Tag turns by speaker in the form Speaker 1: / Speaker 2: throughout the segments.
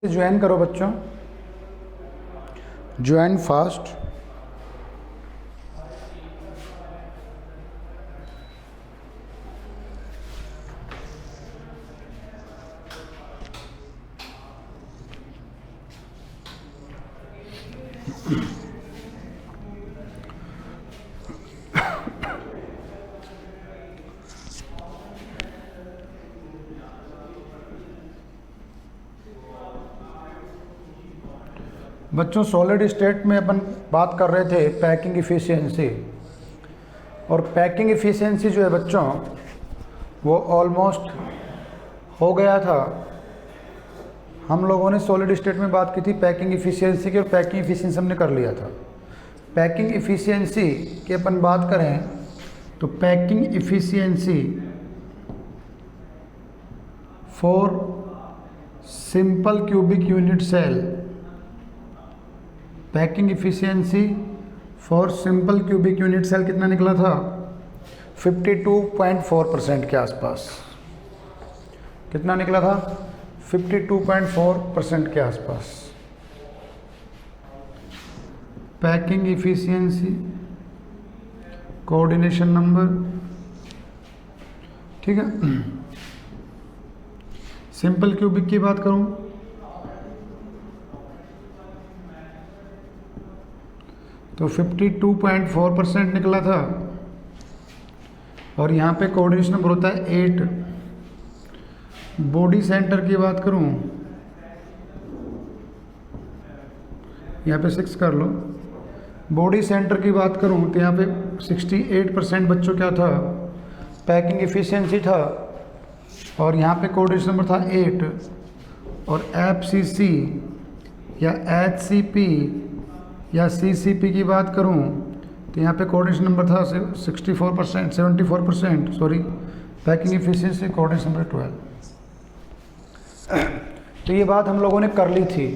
Speaker 1: Join करो बच्चों, join fast. बच्चों सॉलिड स्टेट में अपन बात कर रहे थे पैकिंग इफ़िशियंसी, और पैकिंग इफ़िशियंसी जो है बच्चों वो ऑलमोस्ट हो गया था। हम लोगों ने सॉलिड स्टेट में बात की थी पैकिंग इफ़िशियंसी की, और पैकिंग इफ़िशियंसी हमने कर लिया था। पैकिंग इफ़िशियंसी की अपन बात करें तो packing efficiency for simple cubic unit cell, packing efficiency for simple cubic unit cell कितना निकला था? 52.4% के आसपास। कितना निकला था? 52.4% के आसपास। पैकिंग इफ़िशियंसी कोऑर्डिनेशन नंबर, ठीक है। सिंपल क्यूबिक की बात करूं तो 52.4% निकला था, और यहाँ पे कोऑर्डिनेशन नंबर होता है 8। बॉडी सेंटर की बात करूँ, यहाँ पे 6 कर लो। बॉडी सेंटर की बात करूँ तो यहाँ पे 68% बच्चों क्या था? पैकिंग इफ़िशियंसी था, और यहाँ पे कोऑर्डिनेशन नंबर था 8। और FCC या HCP या CCP की बात करूं तो यहाँ पे कोऑर्डिनेशन नंबर था 74%, sorry, packing efficiency coordination number 12। तो ये बात हम लोगों ने कर ली थी,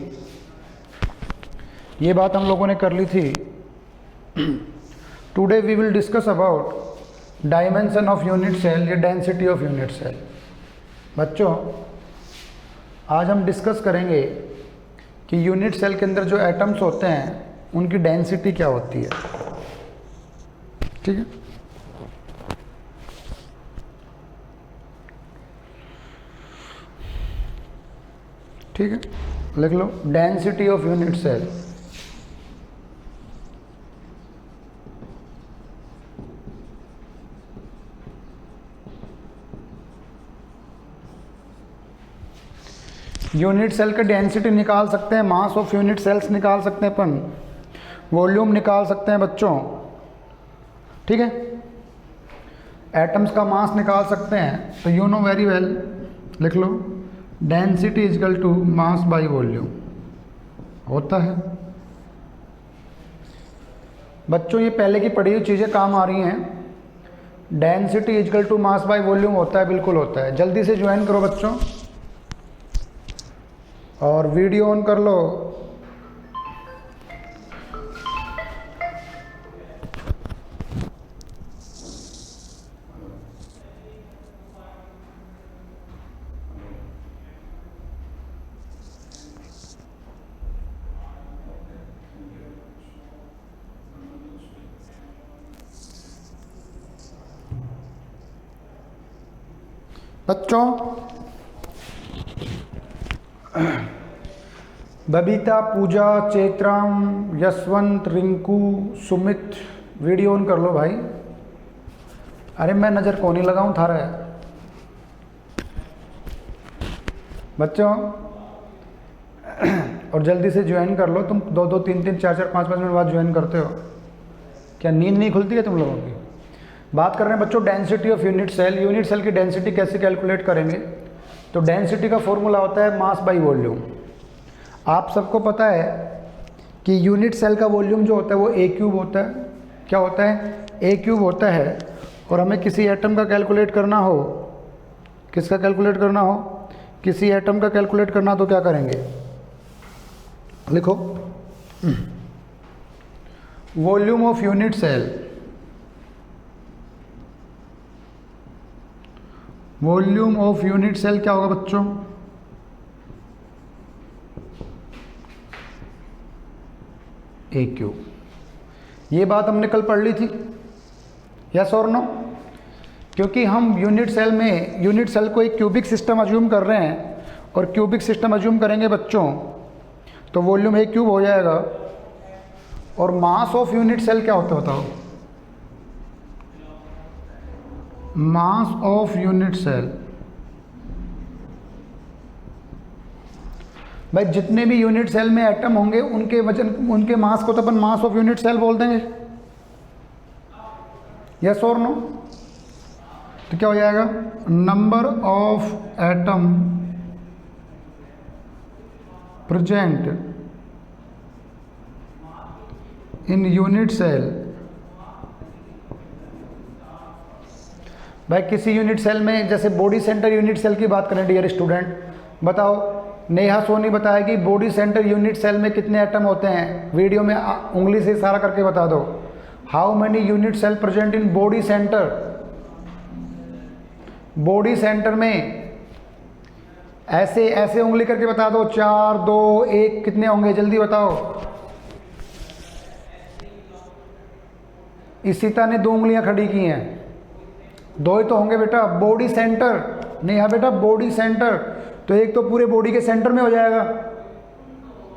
Speaker 1: ये बात हम लोगों ने कर ली थी। Today we will discuss about dimension of unit cell या डेंसिटी ऑफ यूनिट सेल। बच्चों आज हम डिस्कस करेंगे कि यूनिट सेल के अंदर जो एटम्स होते हैं उनकी डेंसिटी क्या होती है, ठीक है। ठीक है, लिख लो density of unit cell. Unit cell का डेंसिटी निकाल सकते हैं, मास ऑफ यूनिट सेल्स निकाल सकते हैं अपन, वॉल्यूम निकाल सकते हैं बच्चों, ठीक है। एटम्स का मास निकाल सकते हैं। तो यू नो वेरी वेल, लिख लो density equal to mass by volume होता है। बच्चों ये पहले की पढ़ी हुई चीज़ें काम आ रही हैं। Density equal to mass by volume होता है, बिल्कुल होता है। जल्दी से ज्वाइन करो बच्चों, और वीडियो ऑन कर लो। बच्चों बबीता, पूजा, चेत्राम, यशवंत, रिंकू, सुमित, वीडियो ऑन कर लो भाई। अरे मैं नज़र कौन ही लगाऊं थारा है बच्चों। और जल्दी से ज्वाइन कर लो। तुम 2-2, 3-3, 4-4, 5-5 मिनट बाद ज्वाइन करते हो, क्या नींद नहीं खुलती है तुम लोगों की? बात कर रहे हैं बच्चों density of unit cell. Unit cell की डेंसिटी कैसे कैलकुलेट करेंगे? तो डेंसिटी का फॉर्मूला होता है मास बाय वॉल्यूम। आप सबको पता है कि यूनिट सेल का वॉल्यूम जो होता है वो A क्यूब होता है। क्या होता है? A क्यूब होता है। और हमें किसी एटम का कैलकुलेट करना हो, किसका कैलकुलेट करना हो? किसी एटम का कैलकुलेट करना तो क्या करेंगे? लिखो volume of unit cell. Volume of unit cell क्या होगा बच्चों? A cube. ये बात हमने कल पढ़ ली थी, यस और नो? क्योंकि हम यूनिट सेल को एक क्यूबिक सिस्टम अज्यूम कर रहे हैं, और क्यूबिक सिस्टम अज्यूम करेंगे बच्चों तो वॉल्यूम ए क्यूब हो जाएगा। और मास ऑफ यूनिट सेल क्या होता है बताओ? मास ऑफ यूनिट सेल, भाई जितने भी यूनिट सेल में एटम होंगे उनके वजन, उनके मास को तो अपन मास ऑफ यूनिट सेल बोल देंगे, यस और नो? तो क्या हो जाएगा? Number of atom present in unit cell. भाई किसी यूनिट सेल में, जैसे बॉडी सेंटर यूनिट सेल की बात करें डियर स्टूडेंट, बताओ नेहा सोनी बताएगी बॉडी सेंटर यूनिट सेल में कितने एटम होते हैं। वीडियो में उंगली से इशारा करके बता दो, how many unit cell present in body centre. Body centre में ऐसे ऐसे उंगली करके बता दो, 4 2 1 कितने होंगे, जल्दी बताओ। इसीता ने 2 उंगलियां खड़ी की हैं, 2 ही तो होंगे बेटा। बॉडी सेंटर, नेहा बेटा बॉडी सेंटर, तो एक तो पूरे बॉडी के सेंटर में हो जाएगा,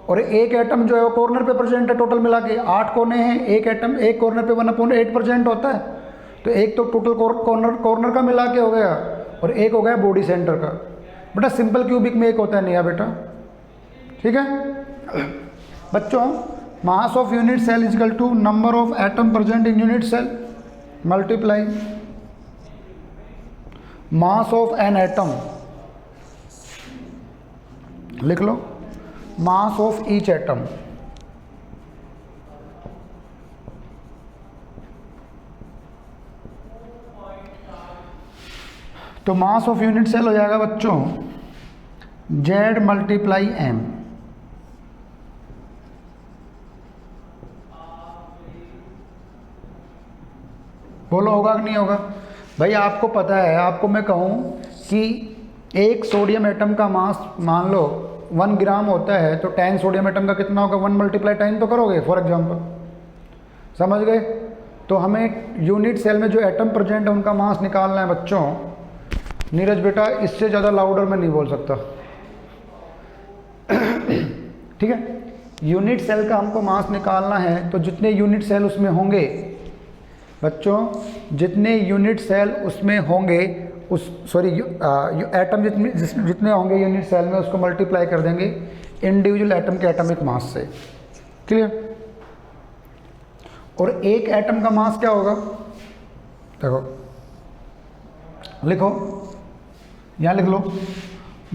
Speaker 1: और एक एटम जो है वो कॉर्नर पे प्रेजेंट है। टोटल मिला के 8 कोने हैं, एक एटम एक कॉर्नर पे 1/8% होता है, तो एक तो टोटल कॉर्नर का मिला के हो गया, और एक हो गया बॉडी सेंटर का। बेटा सिंपल क्यूबिक में एक होता है नेहा बेटा, ठीक है बच्चों। Mass of unit cell is equal to number of atom present in unit cell multiply mass of an atom. लिख लो, मास ऑफ ईच एटम। तो मास ऑफ यूनिट सेल हो जाएगा बच्चों Z मल्टीप्लाई M। बोलो होगा कि नहीं होगा? भाई आपको पता है, आपको मैं कहूं कि एक सोडियम एटम का मास मान लो 1 ग्राम होता है, तो 10 सोडियम एटम का कितना होगा? 1 × 10 तो करोगे फॉर एग्जांपल, समझ गए? तो हमें यूनिट सेल में जो एटम प्रेजेंट है उनका मास निकालना है बच्चों। नीरज बेटा इससे ज़्यादा लाउडर में नहीं बोल सकता, ठीक है? यूनिट सेल का हमको मास निकालना है, तो जितने यूनिट सेल उसमें होंगे बच्चों, जितने यूनिट सेल उसमें होंगे उस एटम जितने होंगे यूनिट सेल में, उसको मल्टीप्लाई कर देंगे इंडिविजुअल एटम के एटॉमिक मास से। क्लियर? और एक एटम का मास क्या होगा? देखो लिखो, यहाँ लिख लो,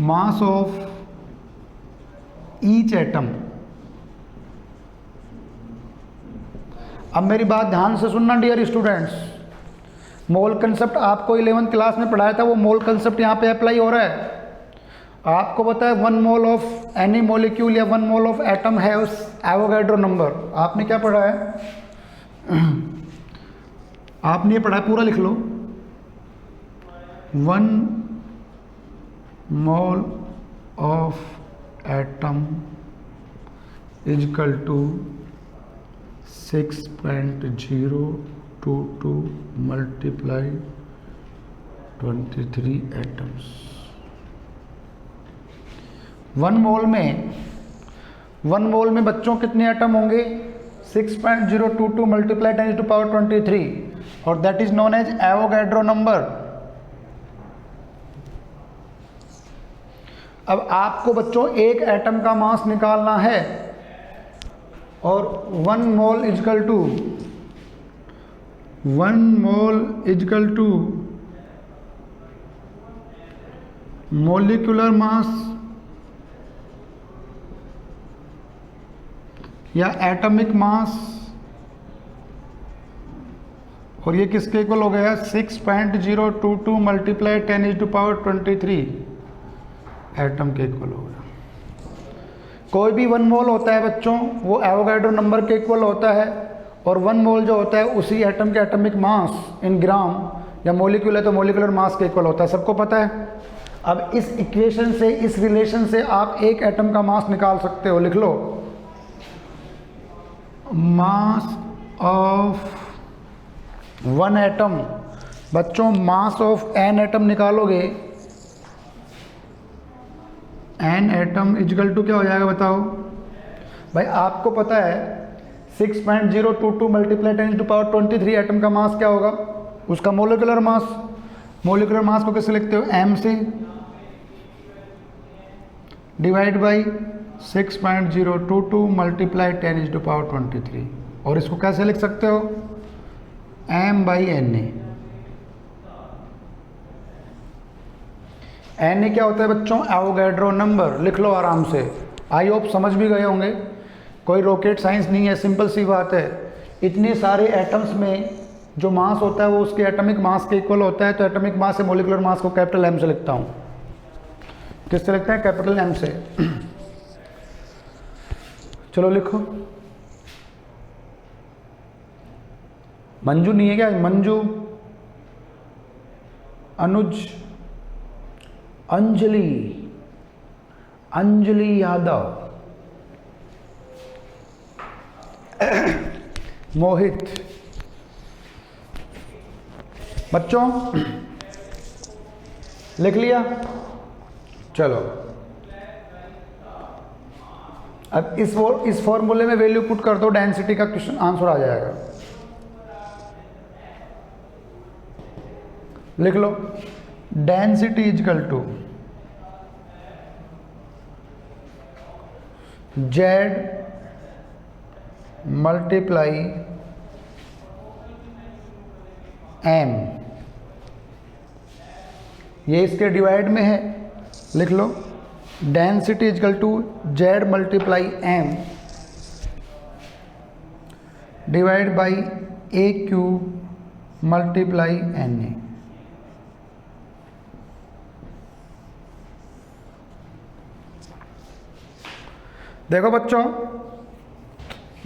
Speaker 1: मास ऑफ ईच एटम। अब मेरी बात ध्यान से सुनना डियर स्टूडेंट्स, मोल कंसेप्ट आपको 11th क्लास में पढ़ाया था, वो मोल कंसेप्ट यहाँ पे अप्लाई हो रहा है। आपको पता है 1 मोल ऑफ एनी मॉलिक्यूल या 1 मोल ऑफ एटम है उस एवोगैड्रो नंबर। आपने क्या पढ़ा है? आपने ये पढ़ा है, पूरा लिख लो। 1 mole of atom is equal to 6.022 multiply 23 atoms. 1 mole में बच्चों कितने एटम होंगे? 6.022 मल्टीप्लाई 10⁻23, और that is known as Avogadro number. अब आपको बच्चों एक एटम का मास निकालना है, और 1 मोल इजकल टू मोलिकुलर मास या एटॉमिक मास, और ये किसके इक्वल हो गया? 6.022 मल्टीप्लाई 10⁻23 एटम के इक्वल हो गया। कोई भी 1 मोल होता है बच्चों, वो एवोगैड्रो नंबर के इक्वल होता है, और 1 मोल जो होता है उसी एटम के एटॉमिक मास इन ग्राम, या मोलिक्यूल है तो मोलिकुलर मास के इक्वल होता है। सबको पता है? अब इस इक्वेशन से, इस रिलेशन से आप एक एटम का मास निकाल सकते हो। लिख लो, मास ऑफ वन एटम, बच्चों मास ऑफ एन एटम निकालोगे, एन एटम इजकल टू क्या हो जाएगा बताओ भाई। आपको पता है 6.022 मल्टीप्लाई 10⁻23 एटम का मास क्या होगा, उसका मोलिकुलर मास। मोलिकुलर मास को कैसे लिखते हो, m से डिवाइड बाई 6.022 मल्टीप्लाई 10⁻23, और इसको कैसे लिख सकते हो, m/Na। Na क्या होता है बच्चों, एवोगैड्रो नंबर। लिख लो आराम से, आई होप समझ भी गए होंगे, कोई रॉकेट साइंस नहीं है, सिंपल सी बात है। इतने सारे एटम्स में जो मास होता है वो उसके एटॉमिक मास के इक्वल होता है, तो एटॉमिक मास से मोलिकुलर मास को कैपिटल M से लिखता हूँ। किससे लिखते हैं, कैपिटल M से। चलो लिखो। मंजू नहीं है क्या, मंजू, अनुज, अंजलि, अंजलि यादव, मोहित। बच्चों लिख लिया, चलो अब इस फॉर्मूले में वैल्यू पुट कर दो, डेंसिटी का क्वेश्चन आंसर आ जाएगा। लिख लो, density equal to Z multiply M, ये इसके डिवाइड में है। लिख लो, density equal to Z multiply M divide by a cube multiply N A. देखो बच्चों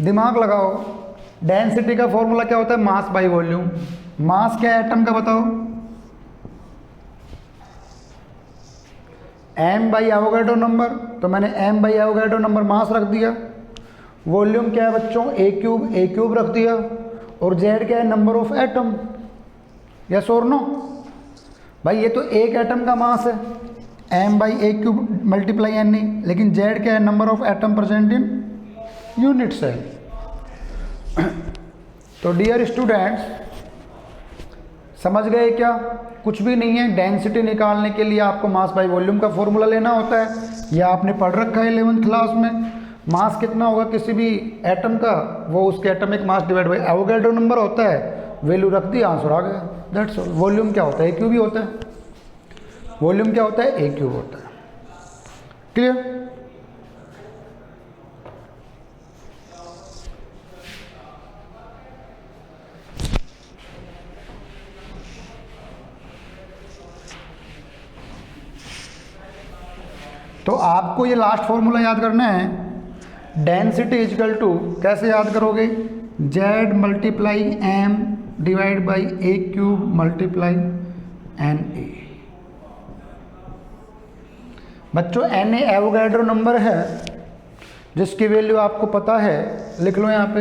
Speaker 1: दिमाग लगाओ, डेंसिटी का फॉर्मूला क्या होता है, मास बाई वॉल्यूम। मास क्या है एटम का बताओ, m बाई एवोगैड्रो नंबर, तो मैंने m by Avogadro number mass रख दिया। वॉल्यूम क्या है बच्चों, ए क्यूब रख दिया। और z क्या है, नंबर ऑफ एटम। यस और नो भाई, ये तो एक एटम का मास है, m by a cube multiply N A, लेकिन z क्या है, number of atom present in unit cell. तो डियर स्टूडेंट्स, समझ गए क्या, कुछ भी नहीं है। डेंसिटी निकालने के लिए आपको मास बाई वॉल्यूम का फॉर्मूला लेना होता है, यह आपने पढ़ रखा है 11th क्लास में। मास कितना होगा किसी भी एटम का, वो उसके atomic mass divide by Avogadro number होता है, वैल्यू रख दी, आंसर आ गया, दैट्स ऑल। वॉल्यूम क्या होता है, ए क्यूब ही होता है। वॉल्यूम क्या होता है, ए क्यूब होता है। क्लियर। तो आपको ये लास्ट फॉर्मूला याद करना है, डेंसिटी इजकल टू, कैसे याद करोगे, Z multiply M divide by a cube multiply N A. बच्चों एन ए एवोगैड्रो नंबर है, जिसकी वैल्यू आपको पता है, लिख लो यहाँ पे,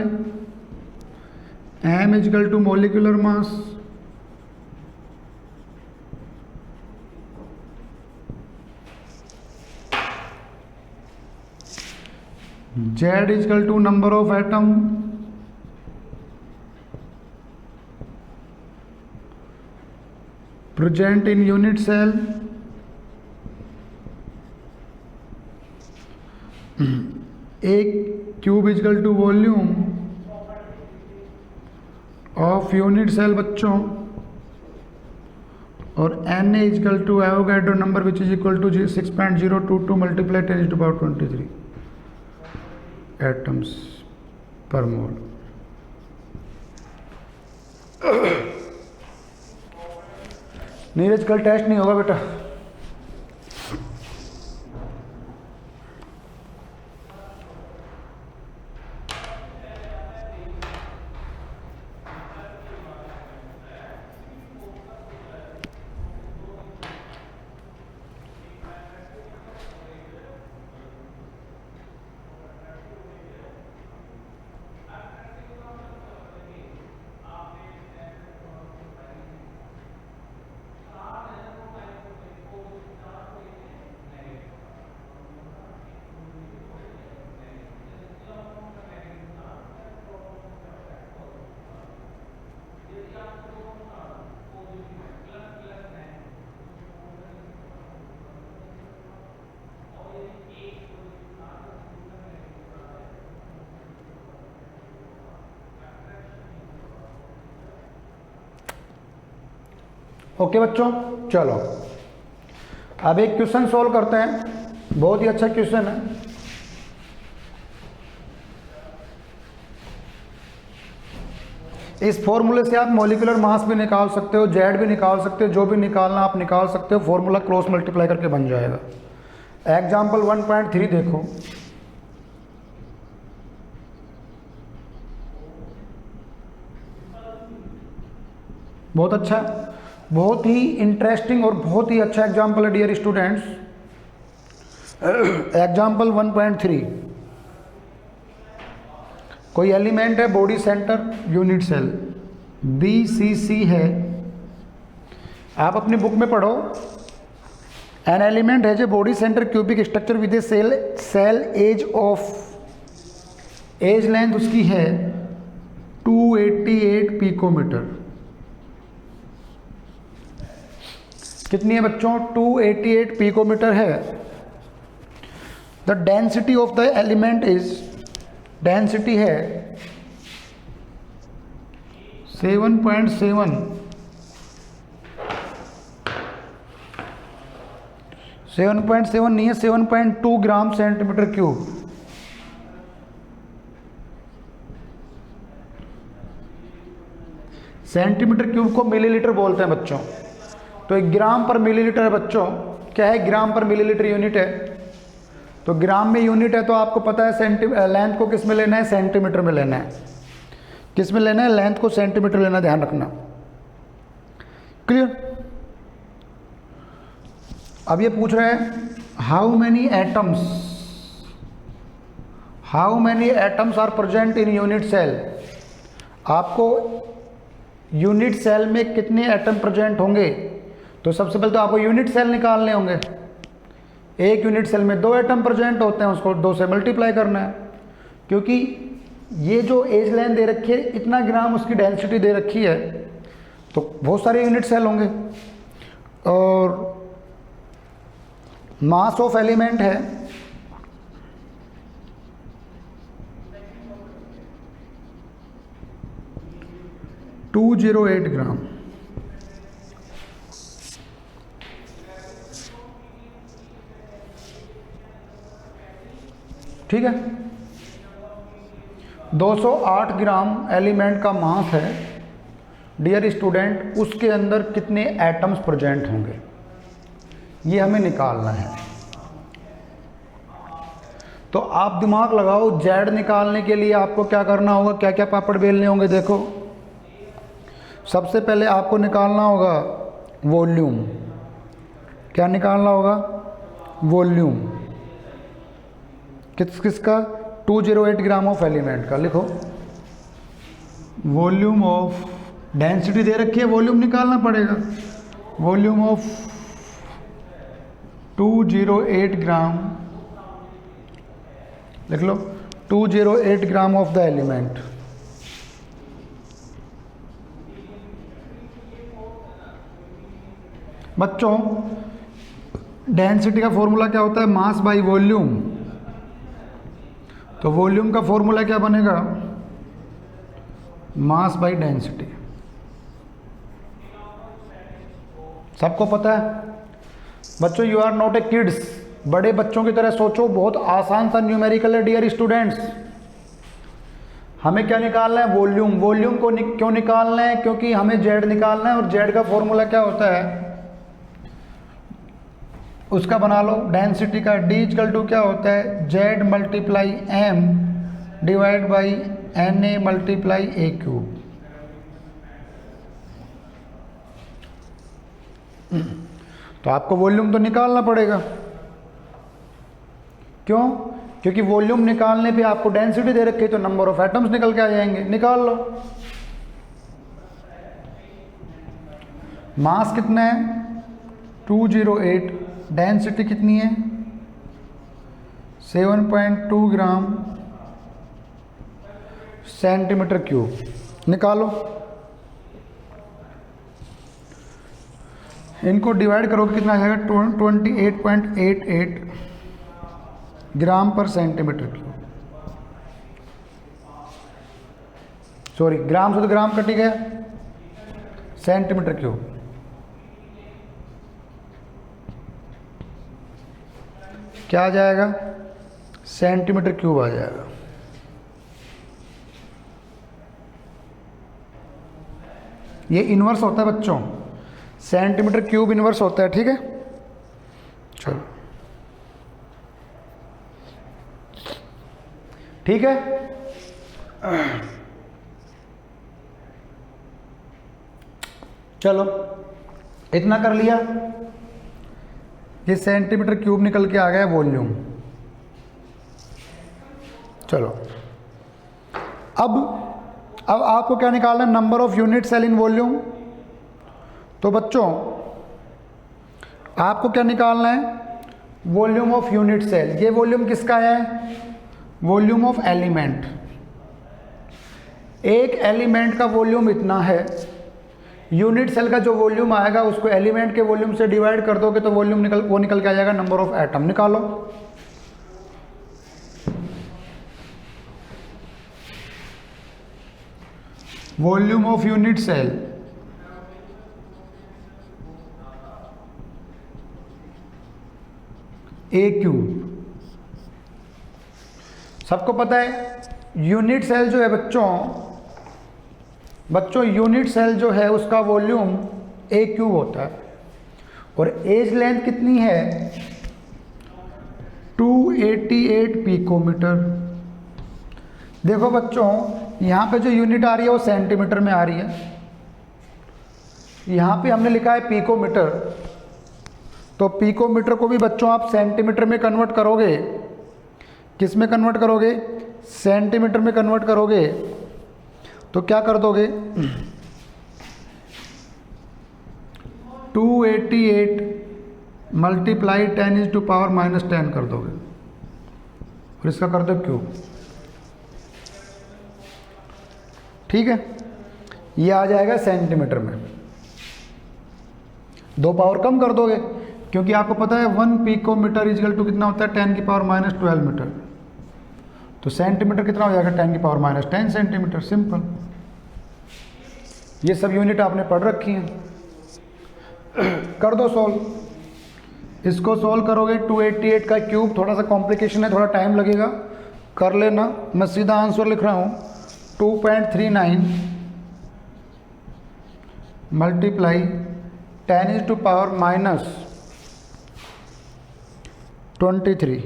Speaker 1: M equal to molecular mass Z is equal to number of atom present in unit cell A cube is equal to volume of unit cell बच्चों, और N is equal to Avogadro number which is equal to 6.022 multiplied 10 to the power 23 atoms पर मोल। नीरज कल test नहीं होगा बेटा। Okay बच्चों, चलो अब एक क्वेश्चन सोल्व करते हैं, बहुत ही अच्छा क्वेश्चन है। इस फॉर्मूले से आप मॉलिक्यूलर मास भी निकाल सकते हो, जेड भी निकाल सकते हो, जो भी निकालना आप निकाल सकते हो, फॉर्मूला क्रॉस मल्टीप्लाई करके बन जाएगा। एग्जाम्पल 1.3 देखो, बहुत अच्छा, बहुत ही इंटरेस्टिंग और बहुत ही अच्छा एग्जाम्पल है डियर स्टूडेंट्स। एग्जाम्पल 1.3, कोई एलिमेंट है body centre unit cell BCC है। आप अपनी बुक में पढ़ो, एन एलिमेंट है जो body centre cubic structure with a cell edge length उसकी है 288 पिकोमीटर। कितनी है बच्चों? 288 पिकोमीटर है। The density of the element is, density है 7.7 नहीं है, 7.2 gram centimetre cube. Centimetre cube को मिलीलीटर बोलते हैं बच्चों, तो 1 ग्राम पर मिलीलीटर है बच्चों। क्या है? ग्राम पर मिलीलीटर यूनिट है, तो ग्राम में यूनिट है, तो आपको पता है लेंथ को किस में लेना है? सेंटीमीटर में लेना है। किस में लेना है? लेंथ को सेंटीमीटर लेना, ध्यान रखना। क्लियर? अब ये पूछ रहे हैं how many atoms are present in unit cell. आपको यूनिट सेल में कितने एटम प्रेजेंट होंगे? तो सबसे पहले तो आपको यूनिट सेल निकालने होंगे। एक यूनिट सेल में 2 एटम प्रेजेंट होते हैं, उसको 2 से मल्टीप्लाई करना है, क्योंकि ये जो एज लेंथ दे रखी है, इतना ग्राम उसकी डेंसिटी दे रखी है, तो बहुत सारे यूनिट सेल होंगे। और मास ऑफ एलिमेंट है 208 ग्राम। ठीक है, 208 ग्राम एलिमेंट का मास है डियर स्टूडेंट। उसके अंदर कितने एटम्स प्रेजेंट होंगे, ये हमें निकालना है। तो आप दिमाग लगाओ, जेड निकालने के लिए आपको क्या करना होगा, क्या क्या पापड़ बेलने होंगे। देखो, सबसे पहले आपको निकालना होगा वॉल्यूम। क्या निकालना होगा? वॉल्यूम। किसका? 208 ग्राम ऑफ एलिमेंट का। लिखो वॉल्यूम ऑफ, डेंसिटी दे रखी है, वॉल्यूम निकालना पड़ेगा। वॉल्यूम ऑफ 208 ग्राम, लिख लो 208 ग्राम ऑफ द एलिमेंट। बच्चों, डेंसिटी का फॉर्मूला क्या होता है? Mass by volume. तो वॉल्यूम का फॉर्मूला क्या बनेगा? Mass by density. सबको पता है बच्चों? You are not a kids, बड़े बच्चों की तरह सोचो, बहुत आसान सा न्यूमेरिकल है डियर स्टूडेंट्स। हमें क्या निकालना है? वॉल्यूम। वॉल्यूम को क्यों निकालना है? क्योंकि हमें जेड निकालना है, और जेड का फॉर्मूला क्या होता है? उसका बना लो, डेंसिटी का। D इक्वल टू क्या होता है? Z multiply M divide by NA multiply A cube. तो आपको वॉल्यूम तो निकालना पड़ेगा। क्यों? क्योंकि वॉल्यूम निकालने पे आपको डेंसिटी दे रखी है, तो नंबर ऑफ एटम्स निकल के आ जाएंगे। निकाल लो। मास कितना है? 208। डेंसिटी कितनी है? 7.2 ग्राम सेंटीमीटर क्यूब। निकालो, इनको डिवाइड करो, कितना आ जाएगा? 28.88 ग्राम पर सेंटीमीटर क्यूब। सॉरी, ग्राम से तो ग्राम कट ही गया, सेंटीमीटर क्यूब। क्या आ जाएगा, सेंटीमीटर क्यूब आ जाएगा। ये इन्वर्स होता है बच्चों, सेंटीमीटर क्यूब इन्वर्स होता है, ठीक है। चलो ठीक है, चलो इतना कर लिया। ये सेंटीमीटर क्यूब निकल के आ गया वॉल्यूम। चलो अब आपको क्या निकालना है, number of unit cell in volume. तो बच्चों आपको क्या निकालना है, वॉल्यूम ऑफ यूनिट सेल। ये वॉल्यूम किसका है, वॉल्यूम ऑफ एलिमेंट। एक एलिमेंट का वॉल्यूम इतना है, यूनिट सेल का जो वॉल्यूम आएगा उसको एलिमेंट के वॉल्यूम से डिवाइड कर दोगे तो वॉल्यूम निकल के आ जाएगा नंबर ऑफ एटम। निकालो, volume of unit cell a cube. सबको पता है यूनिट सेल जो है बच्चों यूनिट सेल जो है उसका वॉल्यूम ए क्यूब होता है और एज लेंथ कितनी है 288 पिकोमीटर। देखो बच्चों यहाँ पे जो यूनिट आ रही है वो सेंटीमीटर में आ रही है, यहाँ पे हमने लिखा है पिकोमीटर, तो पिकोमीटर को भी बच्चों आप सेंटीमीटर में कन्वर्ट करोगे, किस में कन्वर्ट करोगे, सेंटीमीटर में कन्वर्ट करोगे तो क्या कर दोगे 288 मल्टीप्लाई 10⁻⁻10 कर दोगे और इसका कर दो क्यूब। ठीक है, ये आ जाएगा सेंटीमीटर में। 2 पावर कम कर दोगे क्योंकि आपको पता है 1 पिकोमीटर इक्वल टू कितना होता है 10⁻⁻12 मीटर, तो सेंटीमीटर कितना हो जाएगा 10⁻⁻10 सेंटीमीटर। सिंपल, ये सब यूनिट आपने पढ़ रखी हैं। कर दो सॉल्व, इसको सॉल्व करोगे 288 का क्यूब, थोड़ा सा कॉम्प्लिकेशन है, थोड़ा टाइम लगेगा, कर लेना। मैं सीधा आंसर लिख रहा हूँ 2.39 मल्टीप्लाई 10⁻⁻23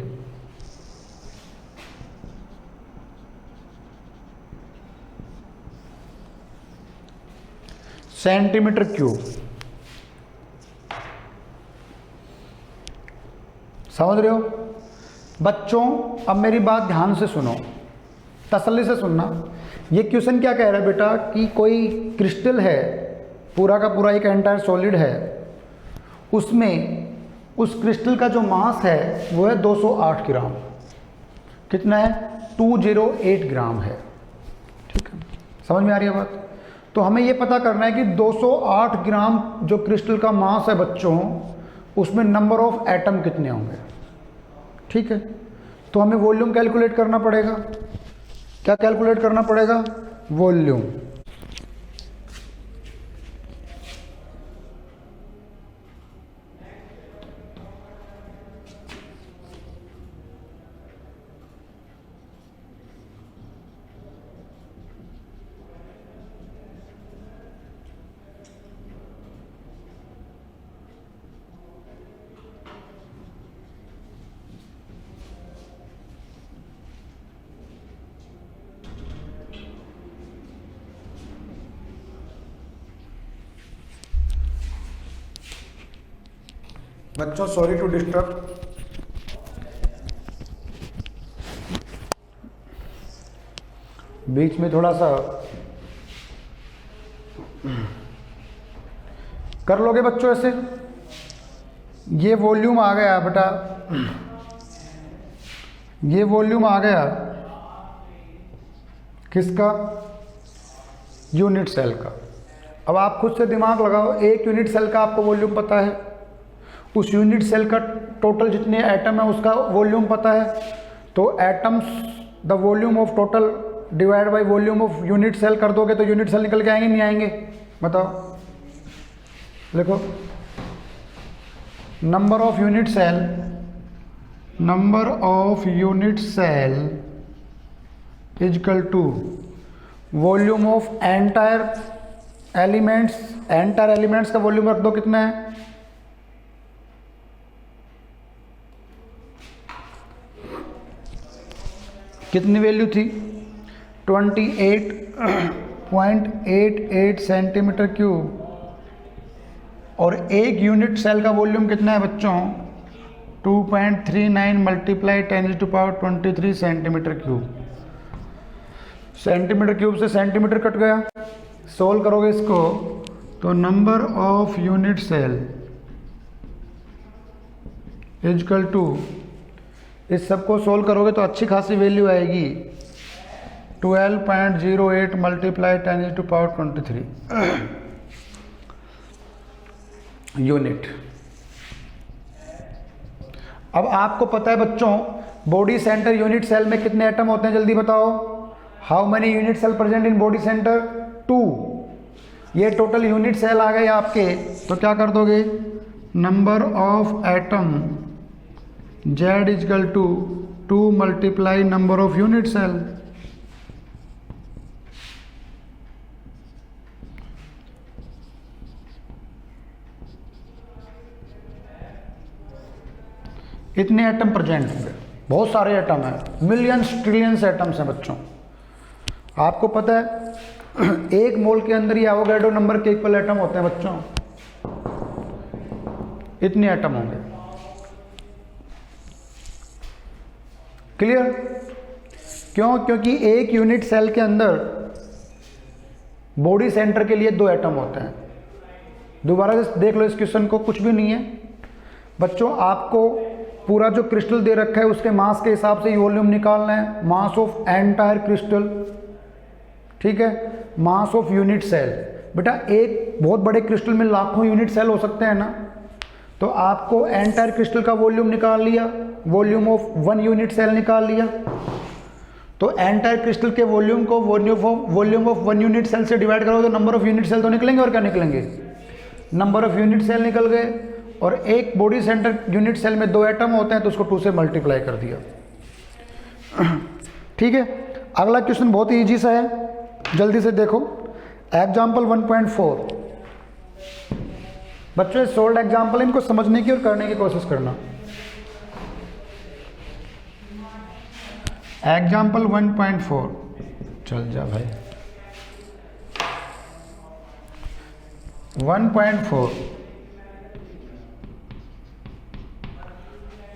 Speaker 1: सेंटीमीटर क्यूब। समझ रहे हो बच्चों? अब मेरी बात ध्यान से सुनो, तसल्ली से सुनना। ये क्वेश्चन क्या कह रहा है बेटा कि कोई क्रिस्टल है, पूरा का पूरा एक एंटायर सॉलिड है, उसमें उस क्रिस्टल का जो मास है वो है 208 ग्राम। कितना है 208 ग्राम है। ठीक है, समझ में आ रही है बात? तो हमें ये पता करना है कि 208 ग्राम जो क्रिस्टल का मास है बच्चों, उसमें नंबर ऑफ एटम कितने होंगे। ठीक है, तो हमें वॉल्यूम कैलकुलेट करना पड़ेगा। क्या कैलकुलेट करना पड़ेगा? वॉल्यूम। बच्चों सॉरी टू डिस्टर्ब, बीच में थोड़ा सा कर लोगे बच्चों ऐसे। ये वॉल्यूम आ गया बेटा, ये वॉल्यूम आ गया किसका? यूनिट सेल का। अब आप खुद से दिमाग लगाओ, एक यूनिट सेल का आपको वॉल्यूम पता है, उस यूनिट सेल का टोटल जितने एटम है उसका वॉल्यूम पता है, तो atoms the volume of total divide by volume of unit cell कर दोगे तो यूनिट सेल निकल के आएंगे नहीं आएंगे? बताओ, लिखो number of unit cell number of unit cell is equal to volume of entire elements. Entire elements का वॉल्यूम रख दो कितना है, कितनी वैल्यू थी 28.88 सेंटीमीटर क्यूब, और एक यूनिट सेल का वॉल्यूम कितना है बच्चों 2.39 multiply 10⁻23 centimetre cube. Centimetre cube से सेंटीमीटर कट गया, सोल्व करोगे इसको तो number of unit cell is equal to, इस सबको सोल्व करोगे तो अच्छी खासी वैल्यू आएगी 12.08 मल्टीप्लाई 10⁻23 यूनिट। अब आपको पता है बच्चों बॉडी सेंटर यूनिट सेल में कितने एटम होते हैं, जल्दी बताओ। How many unit cell present in body centre 2। ये टोटल यूनिट सेल आ गए आपके, तो क्या कर दोगे number of atom Z is equal to 2 multiply number of unit cell. इतने एटम प्रेजेंट होंगे, बहुत सारे एटम हैं, मिलियंस ट्रिलियंस एटम्स हैं बच्चों। आपको पता है एक मोल के अंदर ही एवोगैड्रो नंबर के इक्वल एटम होते हैं बच्चों, इतने एटम होंगे। क्लियर? क्यों? क्योंकि एक यूनिट सेल के अंदर बॉडी सेंटर के लिए 2 एटम होते हैं। दोबारा से देख लो इस क्वेश्चन को, कुछ भी नहीं है बच्चों। आपको पूरा जो क्रिस्टल दे रखा है उसके मास के हिसाब से वॉल्यूम निकालना है, मास ऑफ एंटायर क्रिस्टल, ठीक है, मास ऑफ यूनिट सेल। बेटा एक बहुत बड़े क्रिस्टल में लाखों यूनिट सेल हो सकते हैं ना, तो आपको एंटायर क्रिस्टल का वॉल्यूम निकाल लिया, वॉल्यूम ऑफ 1 यूनिट सेल निकाल लिया, तो एंटायर क्रिस्टल के वॉल्यूम को वॉल्यूम ऑफ 1 यूनिट सेल से डिवाइड करो तो नंबर ऑफ यूनिट सेल तो निकलेंगे, और क्या निकलेंगे, नंबर ऑफ यूनिट सेल निकल गए। और एक बॉडी सेंटर यूनिट सेल में 2 एटम होते हैं तो उसको 2 से मल्टीप्लाई कर दिया। ठीक है, अगला क्वेश्चन बहुत ही ईजी सा है, जल्दी से देखो। एग्जाम्पल 1.4 बच्चों सोल्ड एग्जाम्पल, इनको समझने की और करने की कोशिश करना। एग्जाम्पल 1.4 चल जा भाई। 1.4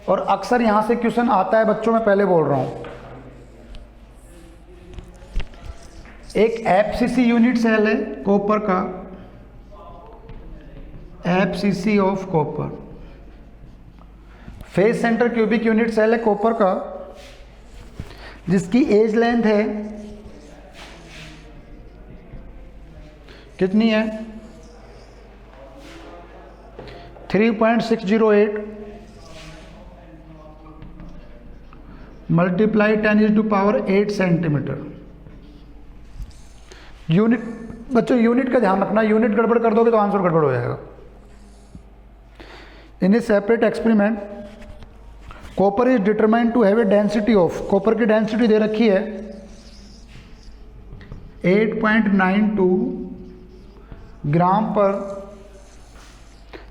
Speaker 1: और अक्सर यहां से क्वेश्चन आता है बच्चों, मैं पहले बोल रहा हूं। एक एफसीसी यूनिट सेल है कॉपर का, FCC of copper. Face centre cubic unit cell है कॉपर का, जिसकी एज लेंथ है कितनी है 3.608 मल्टीप्लाई 10⁸ सेंटीमीटर। यूनिट बच्चों यूनिट का ध्यान रखना, यूनिट गड़बड़ कर दोगे तो आंसर गड़बड़ हो जाएगा। In a separate experiment copper is determined to have a density of, copper की डेंसिटी दे रखी है 8.92 gram per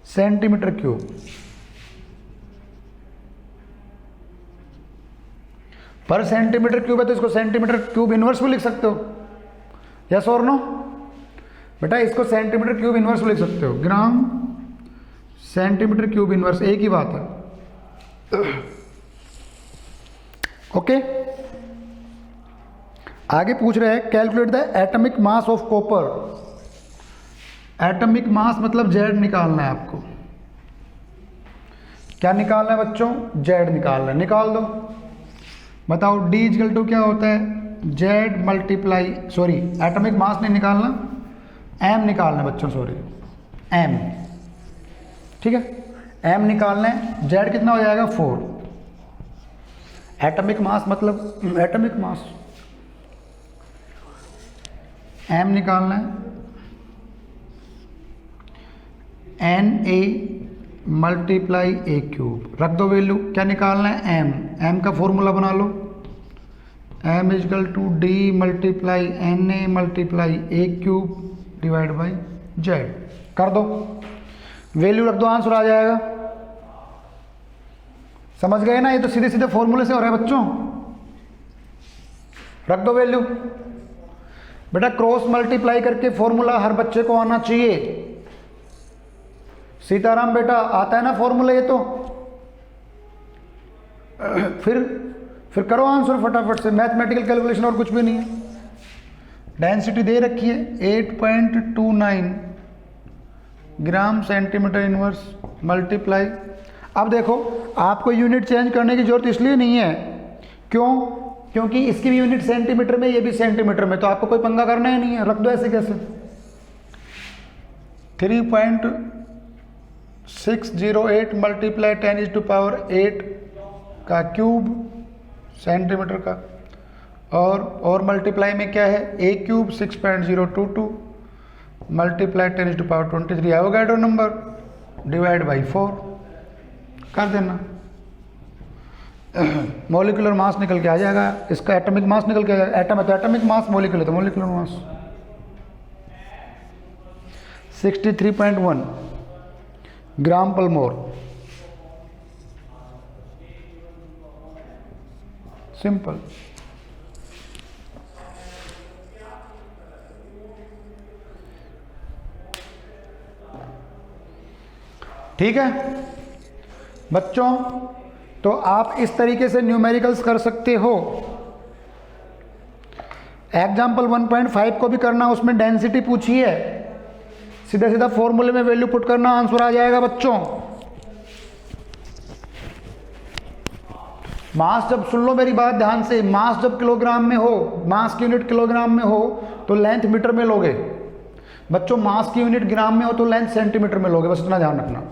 Speaker 1: centimetre cube. Per centimetre cube है तो इसको सेंटीमीटर क्यूब इनवर्स भी लिख सकते हो, यस और नो? बेटा इसको सेंटीमीटर क्यूब इनवर्स लिख सकते हो, ग्राम सेंटीमीटर क्यूब इनवर्स, एक ही बात है। ओके, आगे पूछ रहे हैं calculate the atomic mass of copper. Atomic mass मतलब जेड निकालना है आपको। क्या निकालना है बच्चों? जेड निकालना है, निकाल दो। बताओ डी इक्वल टू क्या होता है, Z multiply, sorry atomic mass नहीं निकालना, एम निकालना है बच्चों, सॉरी एम, ठीक है, एम निकालना है। जेड कितना हो जाएगा 4। एटॉमिक मास मतलब एटॉमिक मास, एम निकालना है, N A multiply a cube, रख दो वैल्यू। क्या निकालना है? एम। एम का फॉर्मूला बना लो, M equal to D multiply N A multiply a cube divide by Z. कर दो, वैल्यू रख दो, आंसर आ जाएगा। समझ गए ना? ये तो सीधे सीधे फॉर्मूले से हो रहा है बच्चों। रख दो वैल्यू। बेटा क्रॉस मल्टीप्लाई करके फॉर्मूला हर बच्चे को आना चाहिए। सीताराम बेटा आता है ना फॉर्मूला? ये तो फिर करो आंसर फटाफट से। मैथमेटिकल कैलकुलेशन और कुछ भी नहीं है। डेंसिटी दे रखी है 8.29 ग्राम सेंटीमीटर इनवर्स मल्टीप्लाई। अब देखो आपको यूनिट चेंज करने की जरूरत इसलिए नहीं है, क्यों? क्योंकि इसकी भी यूनिट सेंटीमीटर में, ये भी सेंटीमीटर में, तो आपको कोई पंगा करना ही नहीं है। रख दो ऐसे कैसे। 3.608 मल्टीप्लाई 10⁸ का क्यूब सेंटीमीटर का, और मल्टीप्लाई में क्या है? A cube 6.022 multiply 10⁻23 Avogadro number divide by 4 कर देना। मॉलिक्यूलर मास निकल के आ जाएगा, इसका एटॉमिक मास निकल के आ जाएगा। एटम है तो एटॉमिक मास, मॉलिक्यूलर तो मॉलिक्यूलर मास। 63.1 ग्राम पर मोल। सिंपल। ठीक है बच्चों, तो आप इस तरीके से न्यूमेरिकल्स कर सकते हो। एग्जाम्पल 1.5 को भी करना, उसमें डेंसिटी पूछी है, सीधा सीधा फॉर्मूले में वैल्यू पुट करना, आंसर आ जाएगा बच्चों। मास जब, सुन लो मेरी बात ध्यान से, मास जब किलोग्राम में हो, मास की यूनिट किलोग्राम में हो तो लेंथ मीटर में लोगे बच्चों। मास की यूनिट ग्राम में हो तो लेंथ सेंटीमीटर में लोगे, बस इतना ध्यान रखना।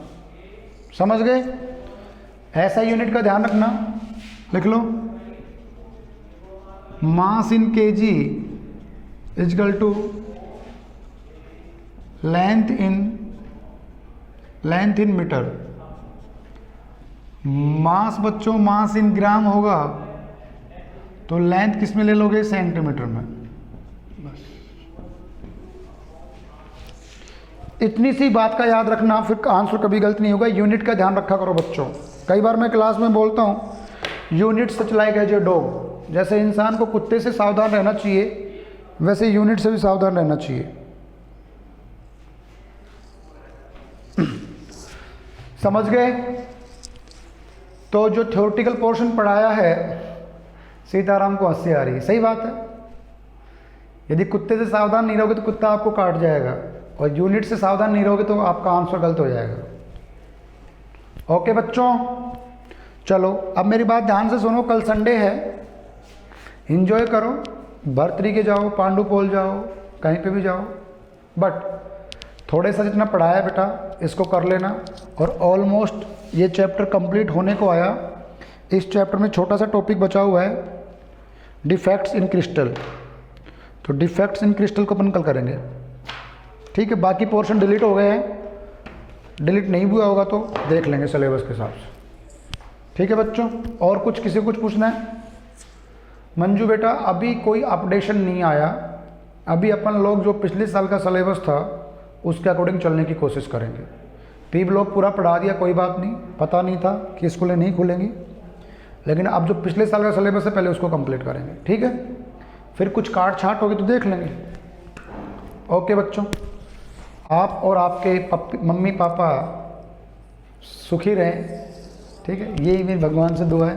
Speaker 1: समझ गए? ऐसा यूनिट का ध्यान रखना, लिख लो। Mass in KG equal to length in metre. Mass बच्चों, मास इन ग्राम होगा तो लेंथ किस में ले लोगे? सेंटीमीटर में। बस इतनी सी बात का याद रखना, फिर आंसर कभी गलत नहीं होगा। यूनिट का ध्यान रखा करो बच्चों। कई बार मैं क्लास में बोलता हूँ unit such like as a dog. जैसे इंसान को कुत्ते से सावधान रहना चाहिए, वैसे यूनिट से भी सावधान रहना चाहिए। समझ गए? तो जो थ्योरेटिकल पोर्शन पढ़ाया है, सीताराम को हंसी आ रही है, सही बात है। यदि कुत्ते से सावधान नहीं रहोगे तो कुत्ता आपको काट जाएगा, और यूनिट से सावधान नहीं रहोगे तो आपका आंसर गलत हो जाएगा। ओके बच्चों, चलो अब मेरी बात ध्यान से सुनो। कल संडे है, एंजॉय करो, भर्तरी के जाओ, पांडुपोल जाओ, कहीं पे भी जाओ, बट थोड़े सा जितना पढ़ाया बेटा इसको कर लेना। और ऑलमोस्ट ये चैप्टर कंप्लीट होने को आया। इस चैप्टर में छोटा सा टॉपिक बचा हुआ है, डिफेक्ट्स इन क्रिस्टल। तो डिफेक्ट्स इन क्रिस्टल को अपन कल करेंगे, ठीक है। बाकी पोर्शन डिलीट हो गए हैं, डिलीट नहीं हुआ होगा तो देख लेंगे सिलेबस के हिसाब से, ठीक है बच्चों। और कुछ, किसी को कुछ पूछना है? मंजू बेटा अभी कोई अपडेशन नहीं आया, अभी अपन लोग जो पिछले साल का सिलेबस था उसके अकॉर्डिंग चलने की कोशिश करेंगे। पी ब्लॉक पूरा पढ़ा दिया, कोई बात नहीं, पता नहीं था कि स्कूलें नहीं खुलेंगी, लेकिन अब जो पिछले साल का सिलेबस है पहले उसको कंप्लीट करेंगे, ठीक है। फिर कुछ काट छाट होगी तो देख लेंगे। ओके बच्चों, आप और आपके मम्मी पापा सुखी रहें, ठीक है। यही मेरी भगवान से दुआ है।